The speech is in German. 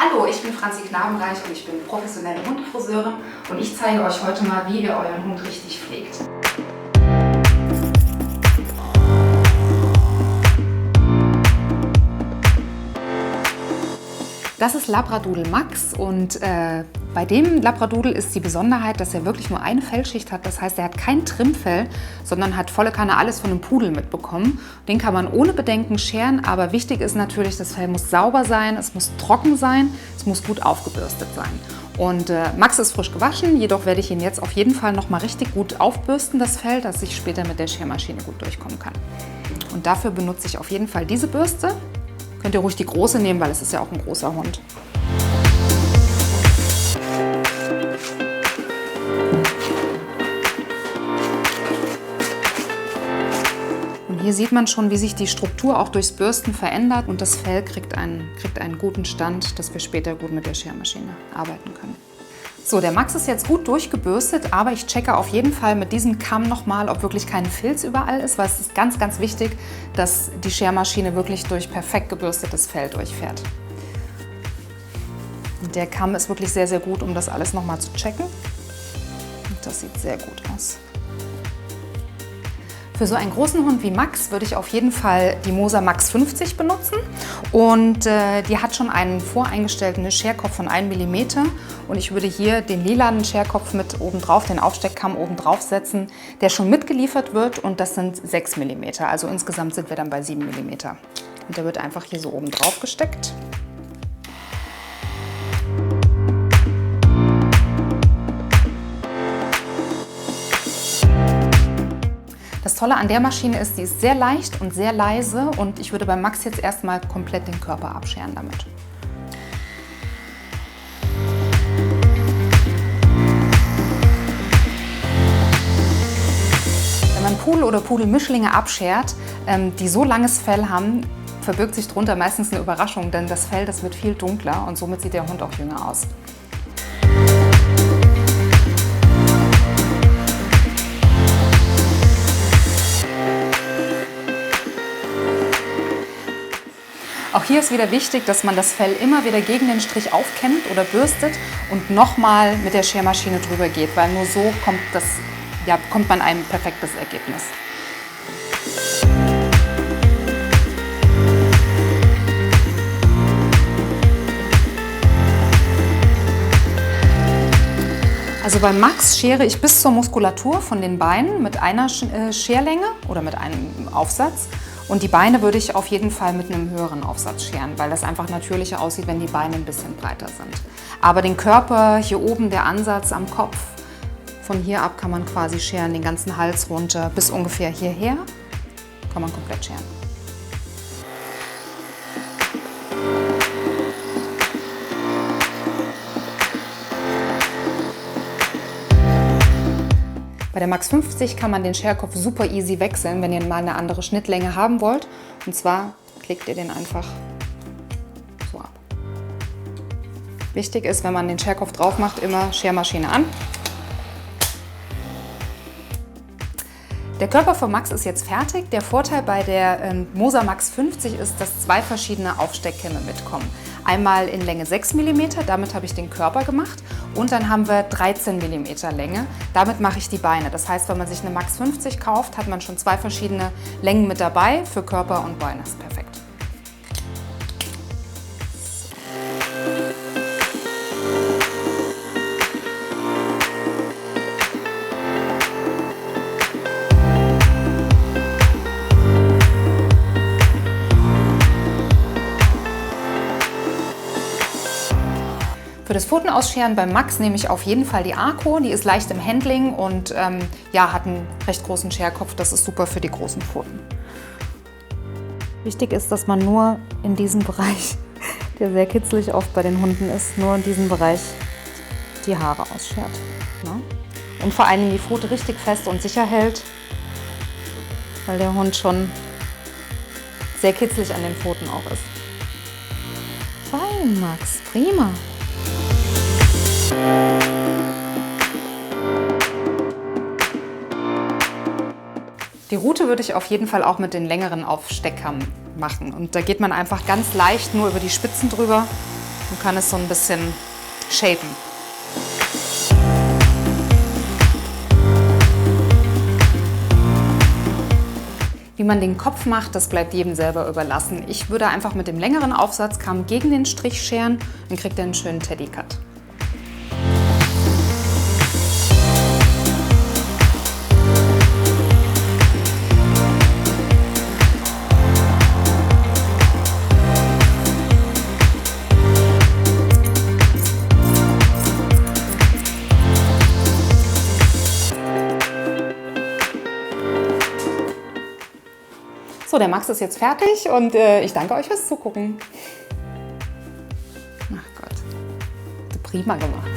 Hallo, ich bin Franzi Knabenreich und ich bin professionelle Hundefriseurin und ich zeige euch heute mal, wie ihr euren Hund richtig pflegt. Das ist Labradoodle Max und bei dem Labradoodle ist die Besonderheit, dass er wirklich nur eine Fellschicht hat. Das heißt, er hat kein Trimmfell, sondern hat volle Kanne alles von einem Pudel mitbekommen. Den kann man ohne Bedenken scheren, aber wichtig ist natürlich, das Fell muss sauber sein, es muss trocken sein, es muss gut aufgebürstet sein. Und Max ist frisch gewaschen, jedoch werde ich ihn jetzt auf jeden Fall noch mal richtig gut aufbürsten, das Fell, dass ich später mit der Schermaschine gut durchkommen kann. Und dafür benutze ich auf jeden Fall diese Bürste. Könnt ihr ruhig die große nehmen, weil es ist ja auch ein großer Hund. Und hier sieht man schon, wie sich die Struktur auch durchs Bürsten verändert und das Fell kriegt einen guten Stand, dass wir später gut mit der Schermaschine arbeiten können. So, der Max ist jetzt gut durchgebürstet, aber ich checke auf jeden Fall mit diesem Kamm nochmal, ob wirklich kein Filz überall ist, weil es ist ganz, ganz wichtig, dass die Schermaschine wirklich durch perfekt gebürstetes Fell durchfährt. Und der Kamm ist wirklich sehr, sehr gut, um das alles nochmal zu checken. Und das sieht sehr gut aus. Für so einen großen Hund wie Max würde ich auf jeden Fall die Moser Max 50 benutzen und die hat schon einen voreingestellten Scherkopf von 1 mm und ich würde hier den lilanen Scherkopf mit oben drauf, den Aufsteckkamm oben drauf setzen, der schon mitgeliefert wird und das sind 6 mm, also insgesamt sind wir dann bei 7 mm. Und der wird einfach hier so oben drauf gesteckt. Das Tolle an der Maschine ist, die ist sehr leicht und sehr leise und ich würde beim Max jetzt erstmal komplett den Körper abscheren damit. Wenn man Pudel oder Pudelmischlinge abschert, die so langes Fell haben, verbirgt sich darunter meistens eine Überraschung, denn das Fell, das wird viel dunkler und somit sieht der Hund auch jünger aus. Auch hier ist wieder wichtig, dass man das Fell immer wieder gegen den Strich aufkämmt oder bürstet und nochmal mit der Schermaschine drüber geht, weil nur so kommt man ein perfektes Ergebnis. Also bei Max schere ich bis zur Muskulatur von den Beinen mit einer Scherlänge oder mit einem Aufsatz. Und die Beine würde ich auf jeden Fall mit einem höheren Aufsatz scheren, weil das einfach natürlicher aussieht, wenn die Beine ein bisschen breiter sind. Aber den Körper, hier oben der Ansatz am Kopf, von hier ab kann man quasi scheren, den ganzen Hals runter bis ungefähr hierher, kann man komplett scheren. Bei der Max 50 kann man den Scherkopf super easy wechseln, wenn ihr mal eine andere Schnittlänge haben wollt. Und zwar klickt ihr den einfach so ab. Wichtig ist, wenn man den Scherkopf drauf macht, immer Schermaschine an. Der Körper von Max ist jetzt fertig. Der Vorteil bei der Moser Max 50 ist, dass 2 verschiedene Aufsteckkämme mitkommen. Einmal in Länge 6 mm, damit habe ich den Körper gemacht. Und dann haben wir 13 mm Länge, damit mache ich die Beine. Das heißt, wenn man sich eine Max 50 kauft, hat man schon 2 verschiedene Längen mit dabei für Körper und Beine. Das ist perfekt. Für das Pfotenausscheren beim Max nehme ich auf jeden Fall die Arco. Die ist leicht im Handling und hat einen recht großen Scherkopf. Das ist super für die großen Pfoten. Wichtig ist, dass man nur in diesem Bereich, der sehr kitzlig oft bei den Hunden ist, nur in diesem Bereich die Haare ausschert. Ne? Und vor allem die Pfote richtig fest und sicher hält, weil der Hund schon sehr kitzlig an den Pfoten auch ist. Fein, Max, prima. Die Rute würde ich auf jeden Fall auch mit den längeren Aufsteckern machen. Und da geht man einfach ganz leicht nur über die Spitzen drüber und kann es so ein bisschen shapen. Wie man den Kopf macht, das bleibt jedem selber überlassen. Ich würde einfach mit dem längeren Aufsatzkamm gegen den Strich scheren, dann kriegt ihr einen schönen Teddy-Cut. So, der Max ist jetzt fertig und ich danke euch fürs Zugucken. Ach Gott, prima gemacht.